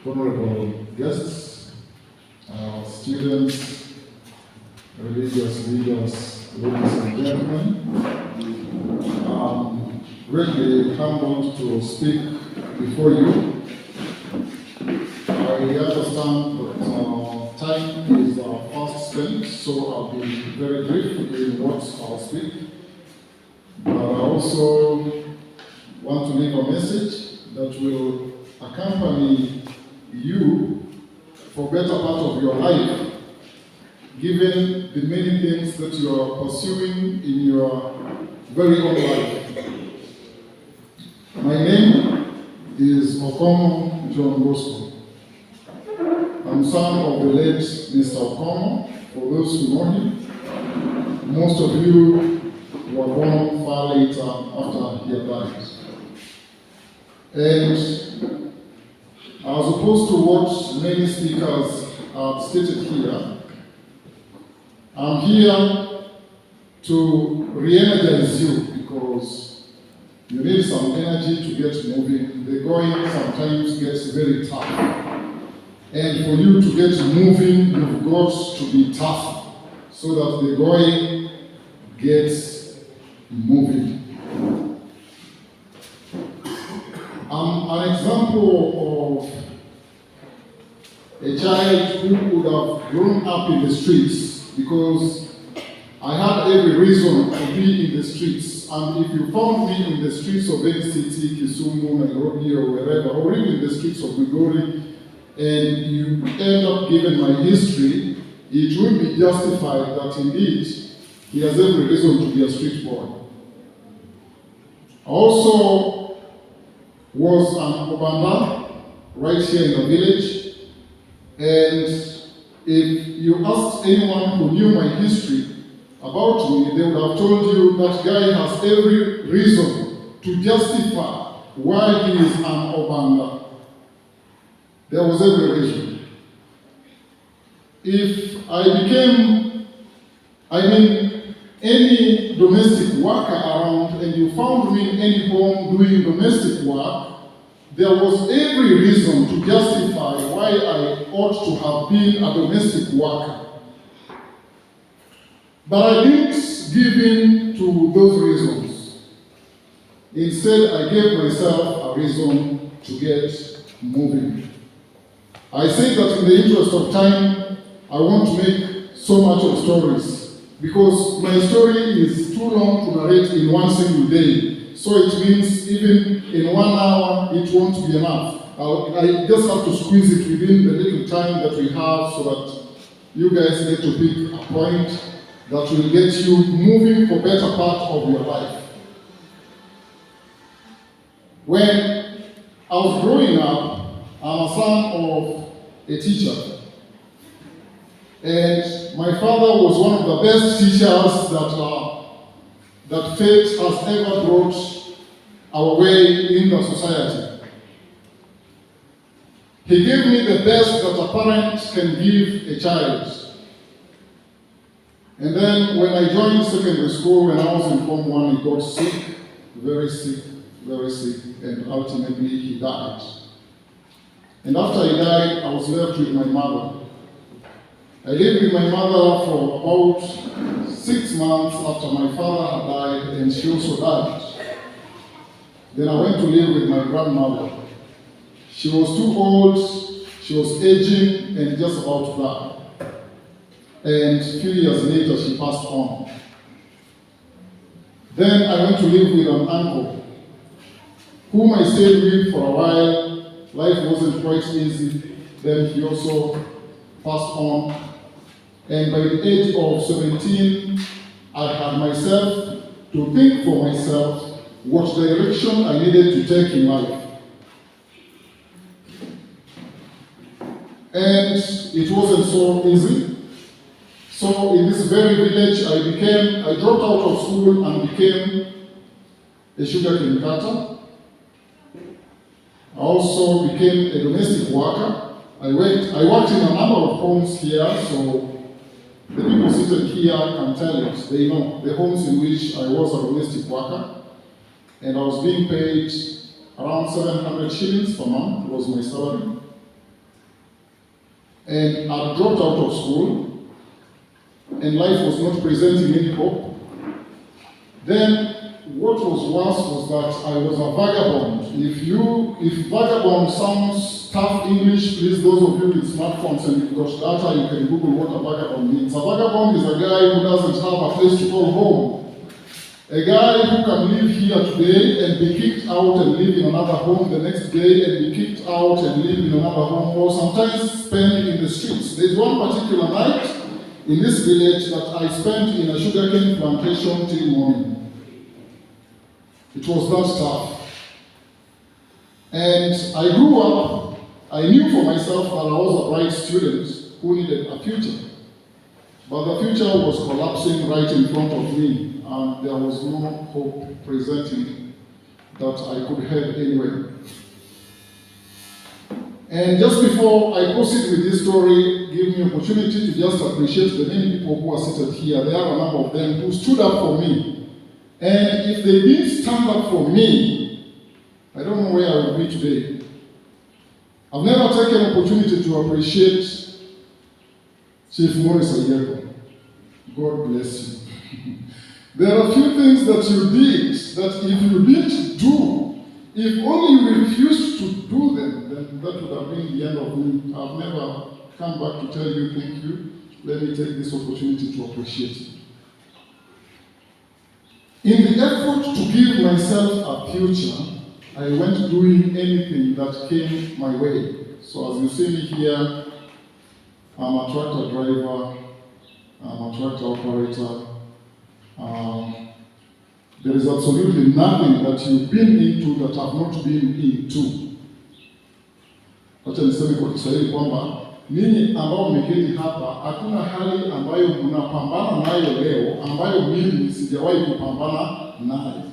honorable guests, students, religious leaders, ladies and gentlemen. I'm really humbled to speak before you. I understand that time is fast spent, so I'll be very brief in what I'll speak. But I also want to leave a message that will accompany you for better part of your life, given the many things that you are pursuing in your very own life. My name is Okomo John Bosco. I'm son of the late Mr. Okomo, for those who know him. Most of you were born far later after he had died. And as opposed to what many speakers have stated here, I'm here to re-energize you because you need some energy to get moving. The going sometimes gets very tough. And for you to get moving, you've got to be tough so that the going gets moving. I'm an example of a child who would have grown up in the streets because I had every reason to be in the streets. And if you found me in the streets of any city, Kisumu, Nairobi, or wherever, or even in the streets of Migori, and you end up giving my history, it will be justified that indeed he has every reason to be a street boy. I also was an Obanda right here in the village, and if you asked anyone who knew my history about me, they would have told you that guy has every reason to justify why he is an Obanda. There was every reason. If I became, any domestic worker around and you found me in any home doing domestic work, there was every reason to justify why I ought to have been a domestic worker. But I didn't give in to those reasons. Instead, I gave myself a reason to get moving. I say that in the interest of time, I won't make so much of stories because my story is too long to narrate in one single day. So it means even in 1 hour, it won't be enough. I just have to squeeze it within the little time that we have so that you guys get to pick a point that will get you moving for better part of your life. When I was growing up, I'm a son of a teacher. And my father was one of the best teachers that fate has ever brought our way in the society. He gave me the best that a parent can give a child. And then when I joined secondary school, when I was in Form 1, he got sick, very sick, and ultimately he died. And after he died, I was left with my mother. I lived with my mother for about 6 months after my father had died, and she also died. Then I went to live with my grandmother. She was too old, she was aging, and just about to die. And a few years later, she passed on. Then I went to live with an uncle, whom I stayed with for a while. Life wasn't quite easy. Then he also passed on. And by the age of 17, I had myself to think for myself what direction I needed to take in life. And it wasn't so easy. So in this very village, I dropped out of school and became a sugarcane cutter. I also became a domestic worker. I worked in a number of homes here, so the people sitting here can tell it. They know the homes in which I was a domestic worker, and I was being paid around 700 shillings per month was my salary. and I dropped out of school, and life was not presenting any hope. Then what was worse was that I was a vagabond. If vagabond sounds tough English, please, those of you with smartphones and you've got data, you can Google what a vagabond means. A vagabond is a guy who doesn't have a place to call home. A guy who can live here today and be kicked out and live in another home the next day and be kicked out and live in another home, or sometimes spend in the streets. There's one particular night in this village that I spent in a sugarcane plantation till morning. It was that tough. And I grew up, I knew for myself that I was a bright student who needed a future. But the future was collapsing right in front of me, and there was no hope presenting that I could head anywhere. And just before I proceed with this story, give me an opportunity to just appreciate the many people who are seated here. There are a number of them who stood up for me. And if they didn't stand up for me, I don't know where I would be today. I've never taken an opportunity to appreciate Chief Morris Ayeko. God bless you. There are a few things that you did that if you didn't do, if only you refused to do them, then that would have been the end of me. I've never come back to tell you thank you. Let me take this opportunity to appreciate you. In the effort to give myself a future, I went doing anything that came my way. So as you see me here, I'm a tractor driver, I'm a tractor operator. There is absolutely nothing that you've been into that I've not been into. Acha niseme kwa Kiswahili kwamba ninyi ambao mmeketi hapa, hakuna hali ambayo mnapambana nayo leo ambayo mimi sijawahi kupambana nayo.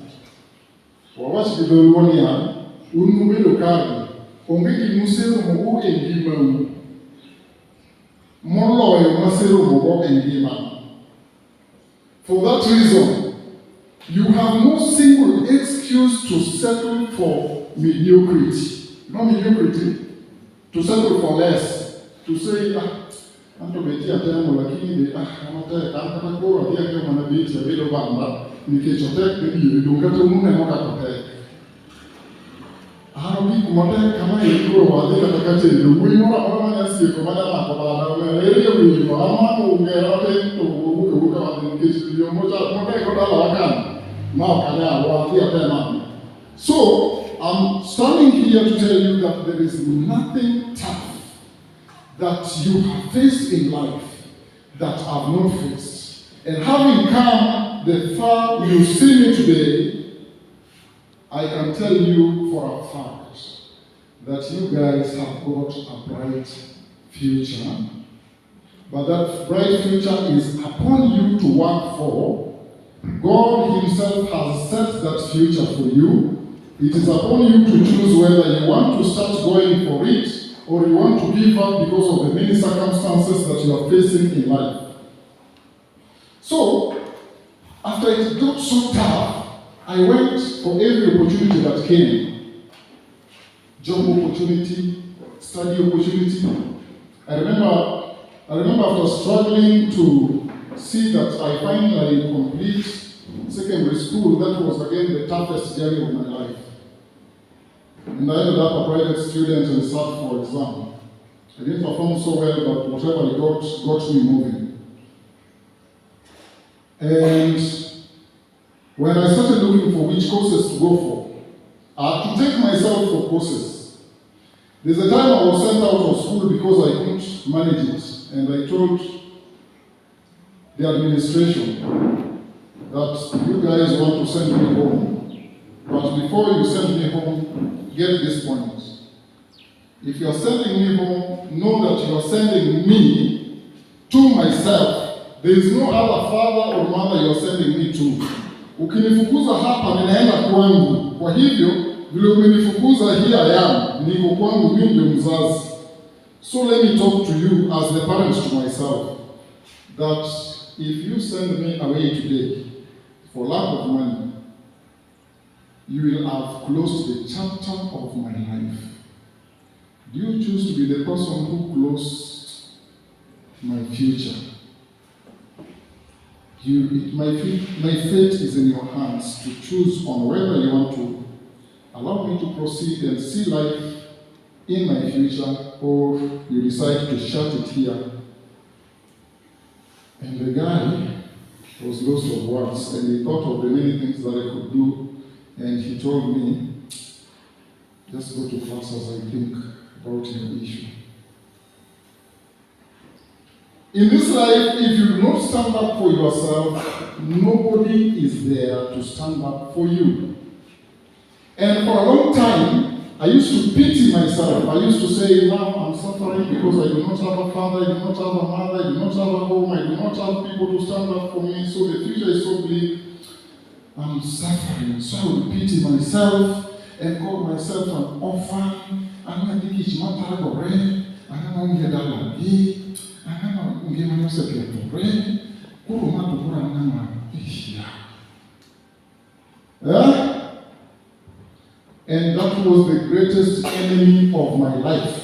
Wawachi kidhuluwania unumilo kadi ongeki musero mogo engima moloyo masero mogo engima. For that reason, you have no single excuse to settle for mediocrity. Not mediocrity, to settle for less. To say, I'm going to tell lakini kama kwa dia kama na biti vile bamba nikichotek ndio ndungata munne moka kote. Harobi kumote kama yiko wadi katakati ndio wino na nyasi kwa maana na kwa bala ile wino ama ungerote to uka wadi nikicho moja moka kwa dala wakana. Now kana wadi tena. So, I'm standing here to tell you that there is nothing tough that you have faced in life that I have not faced. And having come the far you see me today, I can tell you for a fact that you guys have got a bright future. But that bright future is upon you to work for. God Himself has set that future for you. It is upon you to choose whether you want to start going for it or you want to give up because of the many circumstances that you are facing in life. So, after it got so tough, I went for every opportunity that came. Job opportunity, study opportunity. I remember after struggling to see that I finally complete secondary school, that was again the toughest journey of my life. And I ended up a private student and sat for exam. I didn't perform so well, but whatever it got me moving. And when I started looking for which courses to go for, I had to take myself for courses. There's a time I was sent out of school because I couldn't manage it. And I told the administration that you guys want to send me home. But before you send me home, get this point. If you are sending me home, know that you are sending me to myself. There is no other father or mother you are sending me to. Ukinifukuza hapa ninaenda kwangu. Kwa hivyo, vile umenifukuza here I am, niko kwangu mimi ndio mzazi. So let me talk to you as the parent to myself that if you send me away today for lack of money, you will have closed the chapter of my life. Do you choose to be the person who closed my future. My fate is in your hands to choose on whether you want to allow me to proceed and see life in my future, or you decide to shut it here. And the guy was lost of words, and he thought of the many things that I could do, and he told me, just go to class as I think about your issue. In this life, if you do not stand up for yourself, nobody is there to stand up for you. And for a long time, I used to pity myself. I used to say, now I'm suffering because I do not have a father, I do not have a mother, I do not have a home, I do not have people to stand up for me, so the future is so bleak. I'm suffering. So I would pity myself and call myself an orphan. I'm going to think it's not that already. I'm going to get that like me. I'm going to get myself already. And that was the greatest enemy of my life.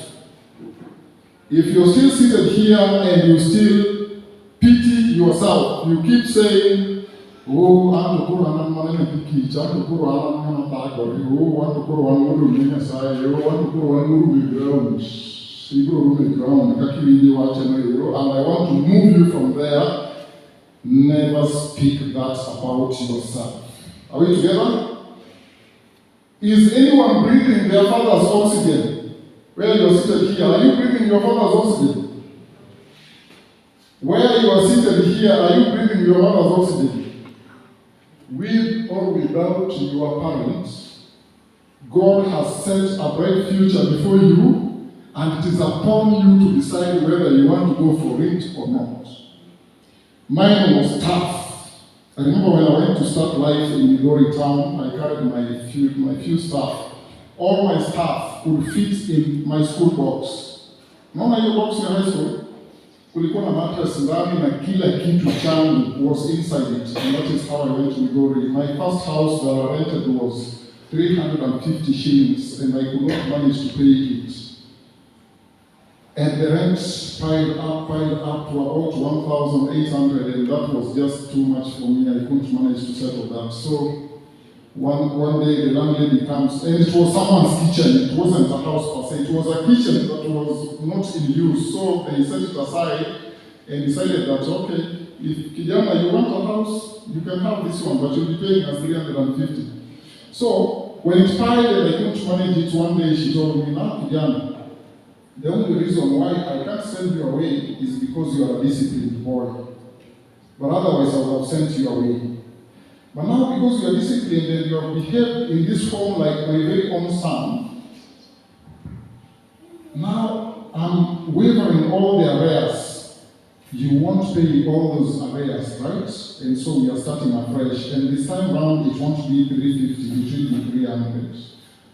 If you're still seated here and you still pity yourself, you keep saying, oh, I'm the poor and I'm not going to teach, I'm the poor and I'm not going to oh, I'm the poor and I'm going to be a side, oh, I'm the poor and I'm going to be ground, and I want to move you from there. Never speak that about yourself. Are we together? Is anyone breathing their father's oxygen? Where you are seated here, are you breathing your father's oxygen? Where you are seated here, are you breathing your mother's oxygen? With or without your parents, God has set a bright future before you, and it is upon you to decide whether you want to go for it or not. Mine was tough. I remember when I went to start life in Migori town, I carried my few stuff. All my stuff could fit in my school box. Naona hiyo box ya high school? Kulikuwa na mattress ndani na kila kitu changu was inside it. And that is how I went to Migori. My first house that I rented was 350 shillings, and I could not manage to pay it. And the rent piled up to about 1,800, and that was just too much for me. I couldn't manage to settle that. So one day the landlady comes, and it was someone's kitchen. It wasn't a house per se. It was a kitchen that was not in use. So they set it aside and decided that, okay, if Kijana, you want a house, you can have this one, but you'll be paying us 350. So when it piled and I couldn't manage it, one day she told me, now Kijana, the only reason why I can't send you away is because you are a disciplined boy. But otherwise I would have sent you away. But now because you are disciplined and you have behaved in this home like my very own son, now I'm waiving all the arrears. You won't pay all those arrears, right? And so we are starting afresh. And this time round it won't be 350, it will be 300.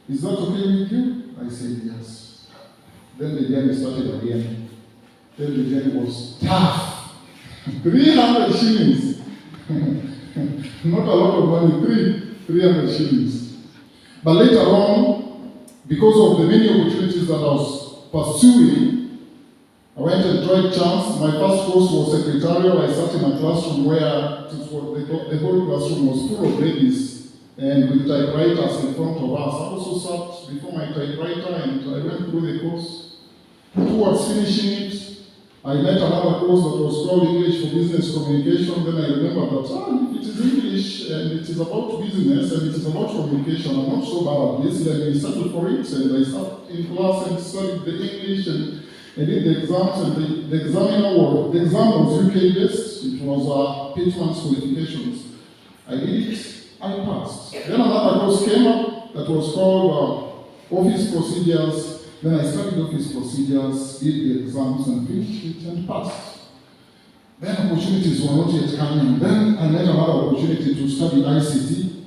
Is that okay with you? I said yes. Then the journey started again. Then the journey was tough. 300 shillings. Not a lot of money, 300 shillings. But later on, because of the many opportunities that I was pursuing, I went and tried chance. My first course was secretarial. I sat in a classroom where the whole classroom was full of ladies and with typewriters in front of us. I also sat before my typewriter and I went through the course. Towards finishing it, I met another course that was called English for Business Communication. Then I remembered that if it is English and it is about business and it is about communication, I'm not so bad at this. Then I settled for it and I sat in class and studied the English and I did the exams, and the exam was UK based. It was Pitman's qualifications. I did it, I passed. Then another course came up that was called Office Procedures. Then I studied office procedures, did the exams and finished it and passed. Then opportunities were not yet coming. Then I met another opportunity to study ICT.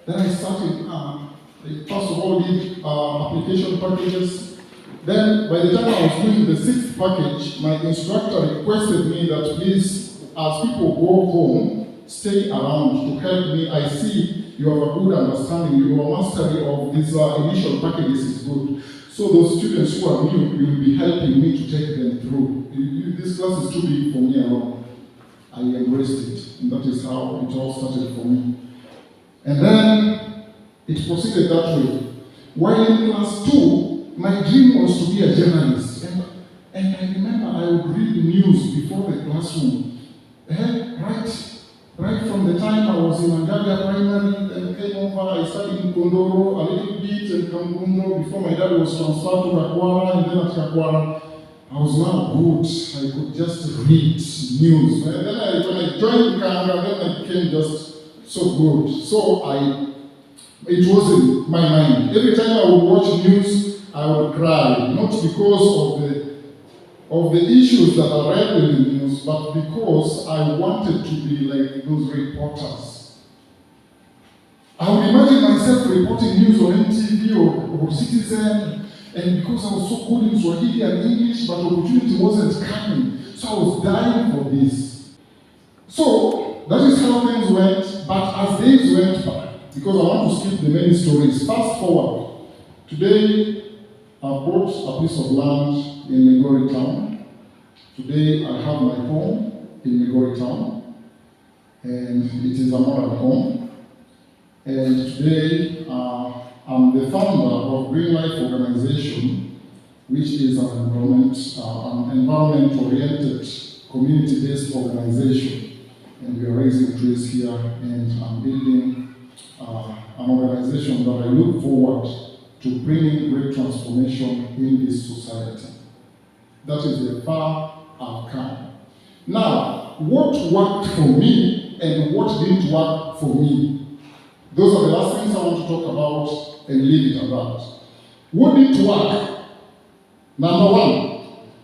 Then I started, first of all did application packages. Then by the time I was doing the 6th package, my instructor requested me that please, as people go home, stay around to help me. I see you have a good understanding, your mastery of these initial packages is good. So those students who are new, you will be helping me to take them through. this class is too big for me alone. I embraced it, and that is how it all started for me. And then it proceeded that way. While in class 2, my dream was to be a journalist. And I remember I would read the news before the classroom. Right from the time I was in Angaga Primary, then came over, I studied in Kondoro, a little bit in Kambundo, before my dad was transferred to Kakwara, and then at Kakwara, I was now good. I could just read news. And then when I joined Kanga, then I became just so good. So it was in my mind. Every time I would watch news, I would cry, not because of the issues that are read in the news, but because I wanted to be like those reporters. I would imagine myself reporting news on NTV or Citizen, and because I was so good in Swahili and English, but opportunity wasn't coming. So I was dying for this. So that is how things went, but as days went by, because I want to skip the many stories, fast forward. Today, I bought a piece of land in Migori Town. Today, I have my home in Migori Town, and it is a modern home. And today, I'm the founder of Green Life Organization, which is an environment-oriented, community-based organization. And we are raising trees here, and I'm building an organization that I look forward to bringing great transformation in this society. That is the far I've come. Now, what worked for me and what didn't work for me? Those are the last things I want to talk about and leave it at that. What didn't work? Number one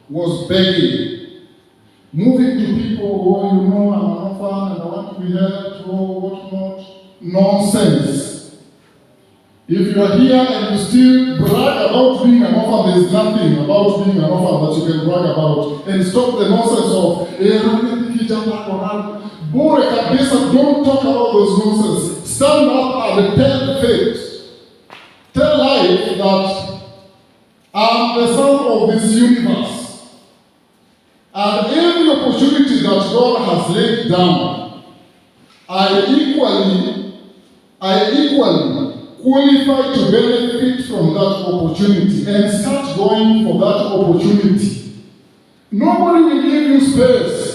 was begging. Moving to people, I'm an orphan and I want to be helped, whatnot. Nonsense. If you are here and you still brag about being an orphan, there is nothing about being an orphan that you can brag about. And stop the nonsense of, Bore kabisa, don't talk about those nonsense. Stand up and tell faith. Tell life that I'm the son of this universe. And every opportunity that God has laid down, I equally qualified to benefit from that opportunity and start going for that opportunity. Nobody will give you space.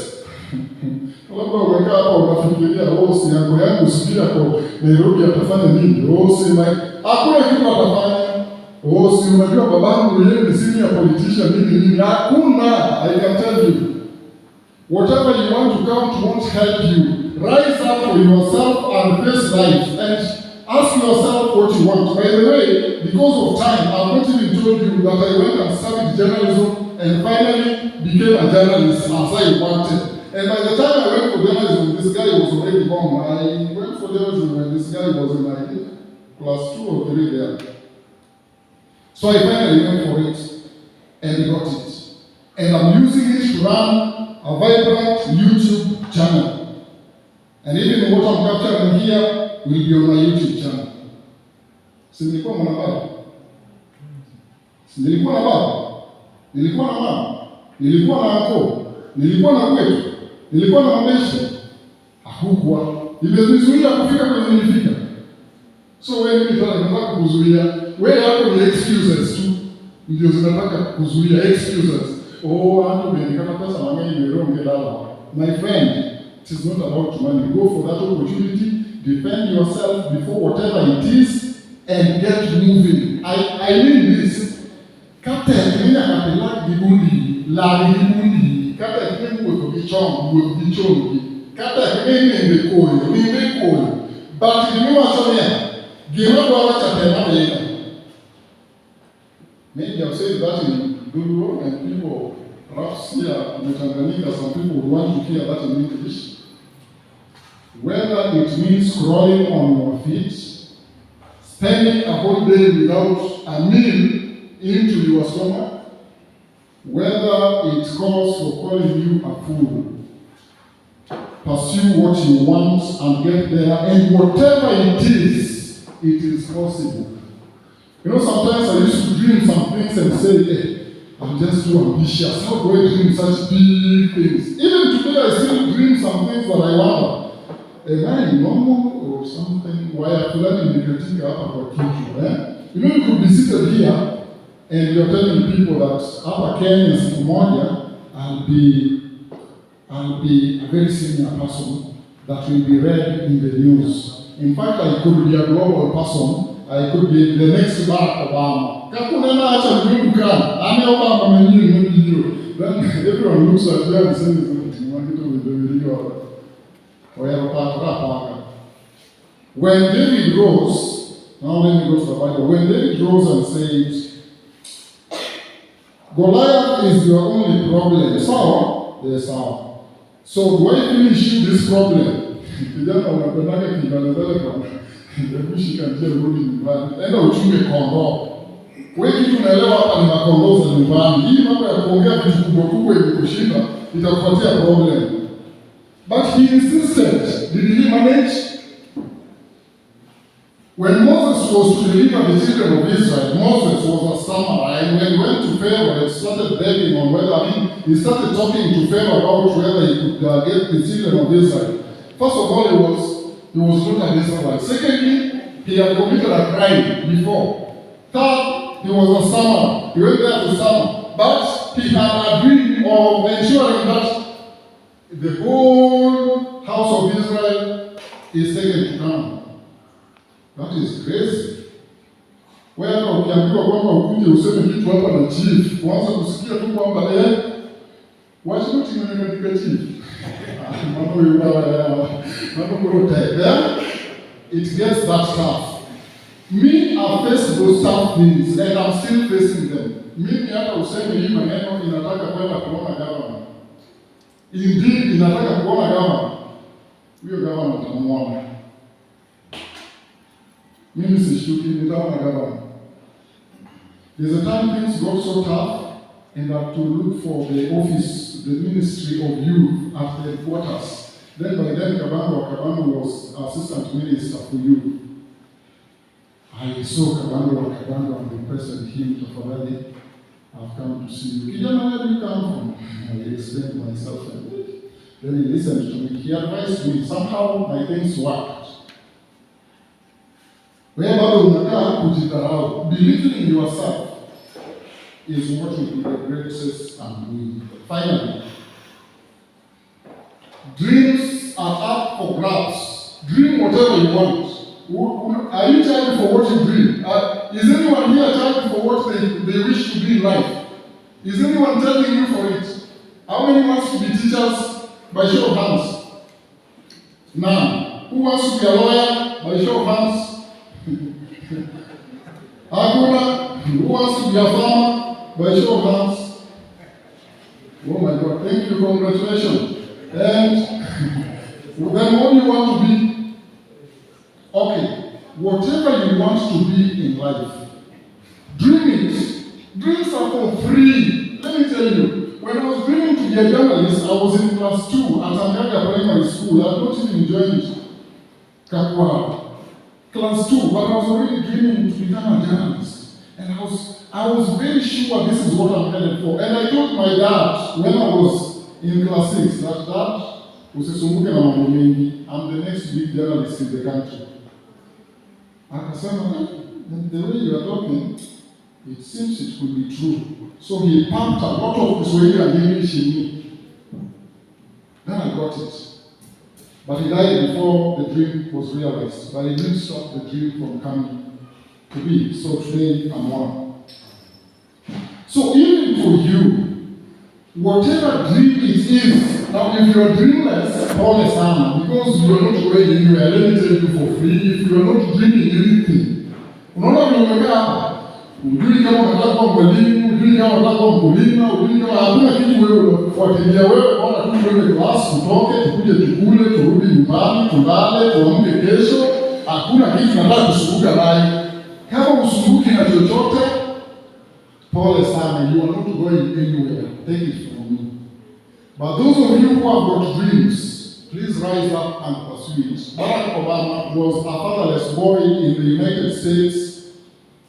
Labda umekaa hapa unafikiria si yangu sijui yako Nairobi atafanya nini? Hakuna kitu atafanya. Si unajua babangu yeye ni senior politician nini. Hakuna, I can tell you. Whatever you want to count won't help you. Rise up for yourself and face life and ask yourself what you want. By the way, because of time, I've not even told you that I went and studied journalism and finally became a journalist as I wanted. And by the time I went for journalism, this guy was already born. I went for journalism when this guy was in, I think, class 2 or 3 there. So I finally went for it and got it. And I'm using it to run a vibrant YouTube channel. And even what I'm capturing here will be on my YouTube channel. Si nilikuwa mwanahabari? Si nilikuwa na baba? Nilikuwa na mama? Nilikuwa na anko? Nilikuwa na kwetu? Nilikuwa na mameshi? Hakukuwa. Imezuia kufika kwenye nilifika. So wewe mimi nataka kuzuia. Wewe hapo ni excuses tu. Ndio zinataka kuzuia excuses. Hapo umenikata pesa na mimi nimeronge dala. My friend, it is not about money. Go for that opportunity. Defend yourself before whatever it is and get moving. I mean this. Kata kina kapela dibundi, la dibundi. Kata kina uwe Kata kina nimbe But you know what maybe I've said that in Duro and people, perhaps here in Tanganyika, some people would want to hear that in English. Whether it means crawling on your feet, spending a whole day without a meal into your stomach, whether it calls for calling you a fool, pursue what you want and get there, and whatever it is possible. You know, sometimes I used to dream some things and say, I'm just too ambitious. How do I dream such big things? Even today, I still dream some things that I wonder. Am I normal or something? Why I feel like indicating about kitu? You know, you could be seated here and you're telling people that after Kenya is Moja, I'll be a very senior person that will be read in the news. In fact, I could be a global person. I could be the next Barack Obama. Kakuna acha mjungu kana. Ame Obama mwenyewe mwenyewe. Then everyone looks at you and says, when David rose, now let me go to the Bible. When David rose and said, Goliath is your only problem. So, yes, so do I finish this problem? Enda uchunge kondoo. Wewe kitu unaelewa hapa ni makondoo za nyumbani. Hii mambo ya kuongea vitu kubwa kubwa ilikushinda itakupatia problem. But he insisted. Did he manage? When Moses was to deliver the children of Israel, Moses was a samurai, and when he went to Pharaoh and started begging on whether, he started talking to Pharaoh about whether he could get the children of Israel. First of all, he was not an Israelite. Secondly, he had committed a crime before. Third, he was a samurai. He went there to summon. But he had a dream of ensuring that the whole house of Israel is taken to Canaan. That is crazy. Wewe ukiambiwa kwamba ukuje useme kitu hapa na chief, kwanza kusikia tu kwamba wacha tutingane katika chief. Mambo it gets that tough. Me, I faced those tough things and I'm still facing them. Mimi hata useme hii maneno inataka kwenda kuona government. Indeed, inataka kuona government. Huyo government atamwona. Mimi sishtuki, nitaona government. There's a time things got so tough and that to look for the office, the Ministry of Youth at the headquarters. Then by then, Kabango was assistant minister for youth. I saw Kabango and requested him to Tafadhali, I've come to see you. Kijana, where do you come from? I explained myself. Then he listened to me. He advised me. Somehow my things worked. Wherever unakaa kujidharau, believing in yourself is what will be the greatest undoing. Finally, dreams are up for grabs. Dream whatever you want. Are you trying for what you dream? Is anyone here trying for what they wish to be in life? Is anyone telling you for it? How many wants to be teachers? By show of hands. None. Who wants to be a lawyer? By show of hands. Hakuna. Who wants to be a farmer? By show of hands. Oh my God, thank you, congratulations. And then what do you want to be? Okay, whatever you want to be in life, dream it. Dreams are for free. Let me tell you, when I was dreaming to be a journalist, I was in class 2 at Angaga Primary School. I had not even joined Kakwa. Class 2, but I was already dreaming to become a journalist. And I was very sure this is what I'm headed for. And I told my dad when I was in class 6 that Dad, usisumbuke na mambo mengi, I'm the next big journalist in the country. Akasema, the way you are talking, it seems it could be true. So he pumped a lot of Kiswahili and English in me. Then I got it. But he died before the dream was realized. But it didn't stop the dream from coming to be. So today I'm one. So even for you, whatever dream it is, now if you are dreamless, pole sana, because you are not going anywhere. Let me tell you for free, if you are not dreaming anything, unaona vile umekaa hapa, ujui kama unataka kuwa mwalimu, ujui kama unataka kuwa mkulima, ujui kama hakuna kitu wewe unafuatilia wewe, unaona tu wewe class tutoke, tukuje tukule, turudi nyumbani, tulale, tuamke kesho, hakuna kitu unataka kusumbuka naye. Kama usumbuki na chochote, pole sana, you are not going anywhere. Take it from me. But those of you who have got dreams, please rise up and pursue it. Barack Obama was a fatherless boy in the United States.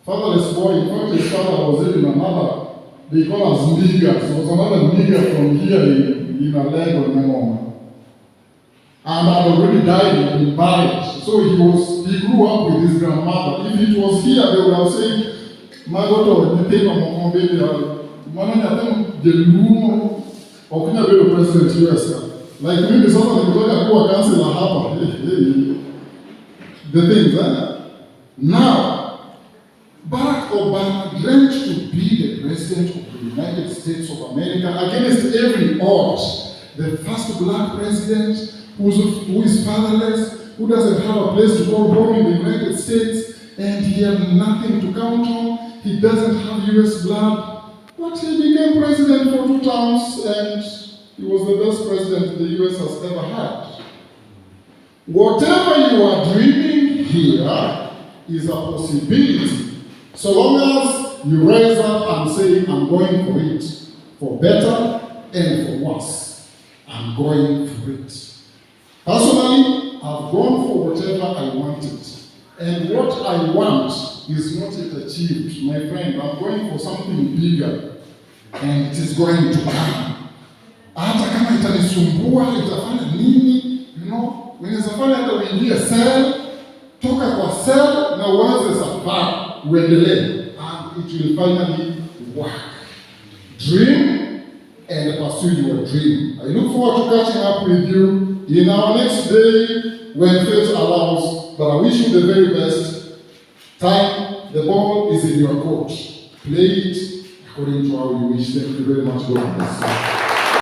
Fatherless boy, in fact his father was even a mother they call us niggers. There was another nigger from here in Alego, Nyamoma. And had already died in marriage. So he grew up with his grandmother. If it was here, they would have said, my daughter, you take a mom, baby, the room of the president US. Like maybe someone can talk about cancel a happen. The things, Now, Barack Obama dreamt to be the president of the United States of America against every odds. The first black president who is fatherless, who doesn't have a place to call home in the United States, and he had nothing to count on. He doesn't have US blood, but he became president for 2 terms, and he was the best president the US has ever had. Whatever you are dreaming here is a possibility, so long as you rise up and say, I'm going for it, for better and for worse. I'm going for it. Personally, I've gone for whatever I wanted. And what I want is not yet achieved. My friend, I'm going for something bigger. And it is going to come. Hata kama itanisumbua, itafanya nini? Unaweza fanya hata uingie cell, toka kwa cell na uanze safari, uendelee. And it will finally work. Dream and pursue your dream. I look forward to catching up with you in our next day when fate allows, but I wish you the very best. Time, the ball is in your court. Play it according to how you wish. Thank you very much. God bless you.